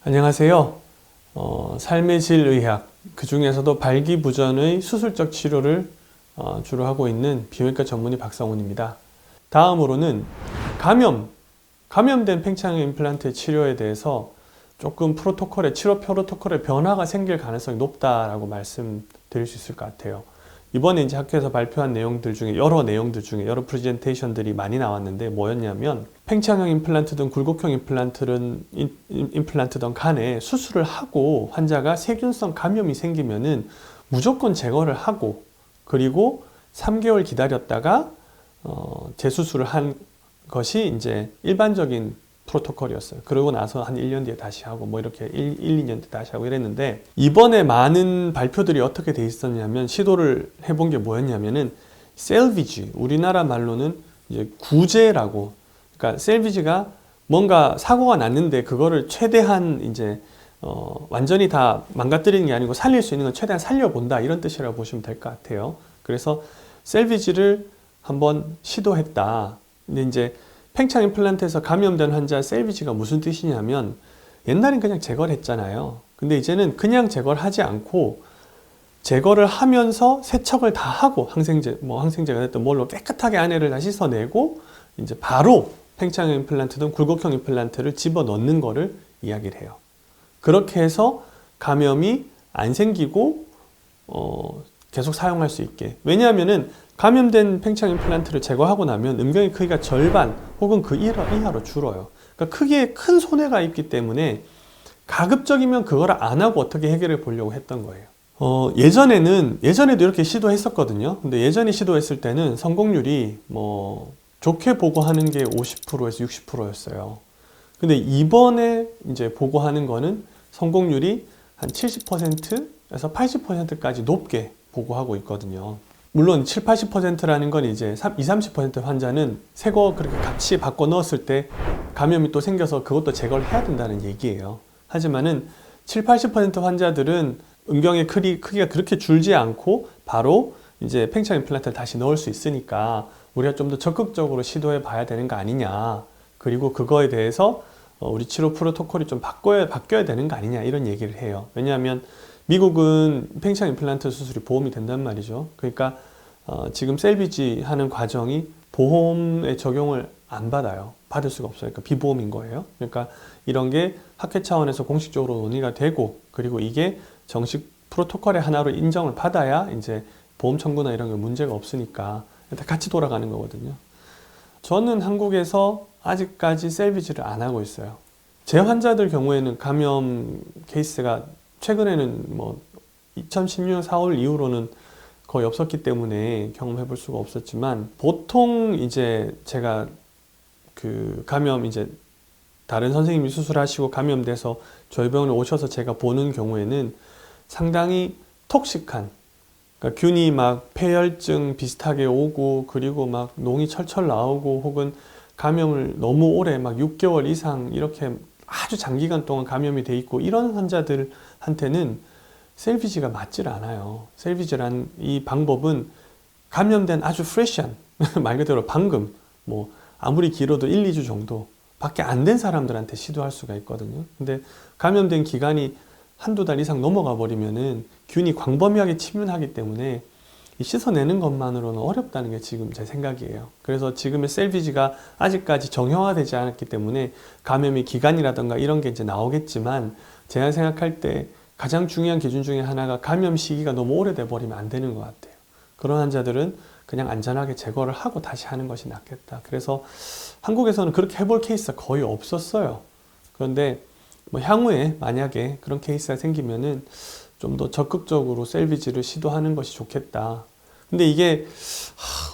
안녕하세요. 삶의 질 의학, 그 중에서도 발기부전의 수술적 치료를 주로 하고 있는 비뇨기과 전문의 박성훈입니다. 다음으로는 감염된 팽창 임플란트 치료에 대해서 조금 치료 프로토콜에 변화가 생길 가능성이 높다라고 말씀드릴 수 있을 것 같아요. 이번에 이제 학교에서 발표한 여러 내용들 중에 여러 프레젠테이션들이 많이 나왔는데 뭐였냐면 팽창형 임플란트든 굴곡형 임플란트든 간에 수술을 하고 환자가 세균성 감염이 생기면은 무조건 제거를 하고 그리고 3개월 기다렸다가 재수술을 한 것이 이제 일반적인 프로토콜이었어요. 그러고 나서 한 1년 뒤에 다시 하고 뭐 이렇게 2년 뒤에 다시 하고 이랬는데 이번에 많은 발표들이 어떻게 돼 있었냐면 시도를 해본 게 뭐였냐면은 셀비지, 우리나라 말로는 이제 구제라고, 그러니까 셀비지가 뭔가 사고가 났는데 그거를 최대한 이제 완전히 다 망가뜨리는 게 아니고 살릴 수 있는 건 최대한 살려본다 이런 뜻이라고 보시면 될 것 같아요. 그래서 셀비지를 한번 시도했다. 근데 이제 팽창 임플란트에서 감염된 환자 셀비지가 무슨 뜻이냐면 옛날엔 그냥 제거를 했잖아요. 근데 이제는 그냥 제거를 하지 않고 제거를 하면서 세척을 다 하고 항생제가 됐든 뭘로 깨끗하게 안에를 다 씻어내고 이제 바로 팽창 임플란트든 굴곡형 임플란트를 집어 넣는 거를 이야기를 해요. 그렇게 해서 감염이 안 생기고 계속 사용할 수 있게. 왜냐하면은 감염된 팽창 임플란트를 제거하고 나면 음경의 크기가 절반 혹은 그 이하로 줄어요. 그러니까 크기에 큰 손해가 있기 때문에 가급적이면 그걸 안 하고 어떻게 해결해 보려고 했던 거예요. 예전에도 이렇게 시도했었거든요. 근데 예전에 시도했을 때는 성공률이 좋게 보고하는 게 50%에서 60%였어요. 근데 이번에 이제 보고하는 거는 성공률이 한 70%에서 80%까지 높게 보고하고 있거든요. 물론 7, 80%라는 건 이제 20, 30% 환자는 새 거 그렇게 같이 바꿔 넣었을 때 감염이 또 생겨서 그것도 제거를 해야 된다는 얘기예요. 하지만은 7, 80% 환자들은 음경의 크기가 그렇게 줄지 않고 바로 이제 팽창 임플란트를 다시 넣을 수 있으니까 우리가 좀 더 적극적으로 시도해 봐야 되는 거 아니냐. 그리고 그거에 대해서 우리 치료 프로토콜이 좀 바뀌어야 되는 거 아니냐 이런 얘기를 해요. 왜냐하면 미국은 팽창 임플란트 수술이 보험이 된단 말이죠. 그러니까 지금 셀비지 하는 과정이 보험의 적용을 안 받아요. 받을 수가 없어요. 그러니까 비보험인 거예요. 그러니까 이런 게 학회 차원에서 공식적으로 논의가 되고 그리고 이게 정식 프로토콜의 하나로 인정을 받아야 이제 보험 청구나 이런 게 문제가 없으니까 같이 돌아가는 거거든요. 저는 한국에서 아직까지 셀비지를 안 하고 있어요. 제 환자들 경우에는 감염 케이스가 최근에는 2016년 4월 이후로는 거의 없었기 때문에 경험해 볼 수가 없었지만 보통 이제 제가 다른 선생님이 수술하시고 감염돼서 저희 병원에 오셔서 제가 보는 경우에는 상당히 톡식한, 그러니까 균이 막 폐혈증 비슷하게 오고 그리고 막 농이 철철 나오고 혹은 감염을 너무 오래 막 6개월 이상 이렇게 아주 장기간 동안 감염이 돼 있고 이런 환자들한테는 셀비지가 맞질 않아요. 셀비지란 이 방법은 감염된 아주 프레시한 말 그대로 방금 아무리 길어도 1, 2주 정도 밖에 안 된 사람들한테 시도할 수가 있거든요. 근데 감염된 기간이 한두 달 이상 넘어가 버리면은 균이 광범위하게 침윤하기 때문에 씻어내는 것만으로는 어렵다는 게 지금 제 생각이에요. 그래서 지금의 셀비지가 아직까지 정형화되지 않았기 때문에 감염의 기간이라든가 이런 게 이제 나오겠지만 제가 생각할 때 가장 중요한 기준 중에 하나가 감염 시기가 너무 오래돼 버리면 안 되는 것 같아요. 그런 환자들은 그냥 안전하게 제거를 하고 다시 하는 것이 낫겠다. 그래서 한국에서는 그렇게 해볼 케이스가 거의 없었어요. 그런데 향후에 만약에 그런 케이스가 생기면은 좀 더 적극적으로 셀비지를 시도하는 것이 좋겠다. 근데 이게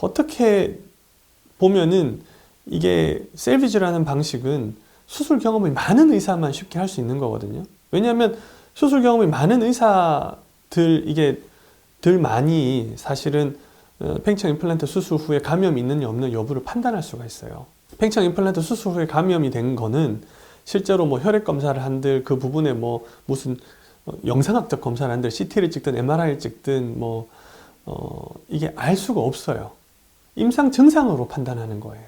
어떻게 보면은 이게 셀비지라는 방식은 수술 경험이 많은 의사만 쉽게 할 수 있는 거거든요. 왜냐하면 수술 경험이 많은 의사들만이 사실은 팽창 임플란트 수술 후에 감염이 있느냐 없느냐 여부를 판단할 수가 있어요. 팽창 임플란트 수술 후에 감염이 된 거는 실제로 혈액 검사를 한들 그 부분에 무슨 영상학적 검사를 한들 CT를 찍든 MRI를 찍든 이게 알 수가 없어요. 임상 증상으로 판단하는 거예요.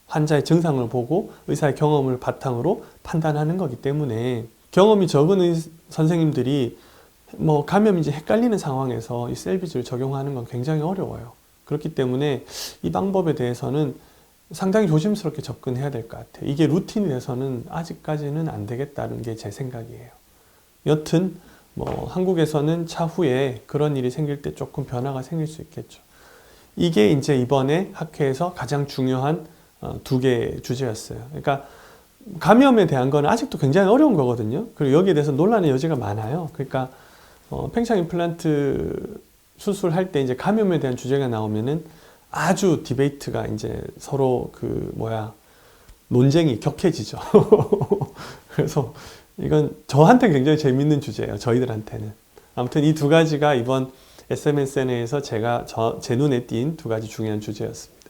환자의 증상을 보고 의사의 경험을 바탕으로 판단하는 거기 때문에 경험이 적은 선생님들이 뭐 감염인지 헷갈리는 상황에서 이 셀비즈를 적용하는 건 굉장히 어려워요. 그렇기 때문에 이 방법에 대해서는 상당히 조심스럽게 접근해야 될 것 같아요. 이게 루틴이 돼서는 아직까지는 안 되겠다는 게 제 생각이에요. 여튼 뭐 한국에서는 차후에 그런 일이 생길 때 조금 변화가 생길 수 있겠죠. 이게 이제 이번에 학회에서 가장 중요한 두 개의 주제였어요. 그러니까 감염에 대한 거는 아직도 굉장히 어려운 거거든요. 그리고 여기에 대해서 논란의 여지가 많아요. 그러니까 팽창 임플란트 수술할 때 이제 감염에 대한 주제가 나오면은 아주 디베이트가 이제 서로 논쟁이 격해지죠. 그래서 이건 저한테 굉장히 재밌는 주제예요. 저희들한테는. 아무튼 이 두 가지가 이번 SMSN에서 제 눈에 띈 두 가지 중요한 주제였습니다.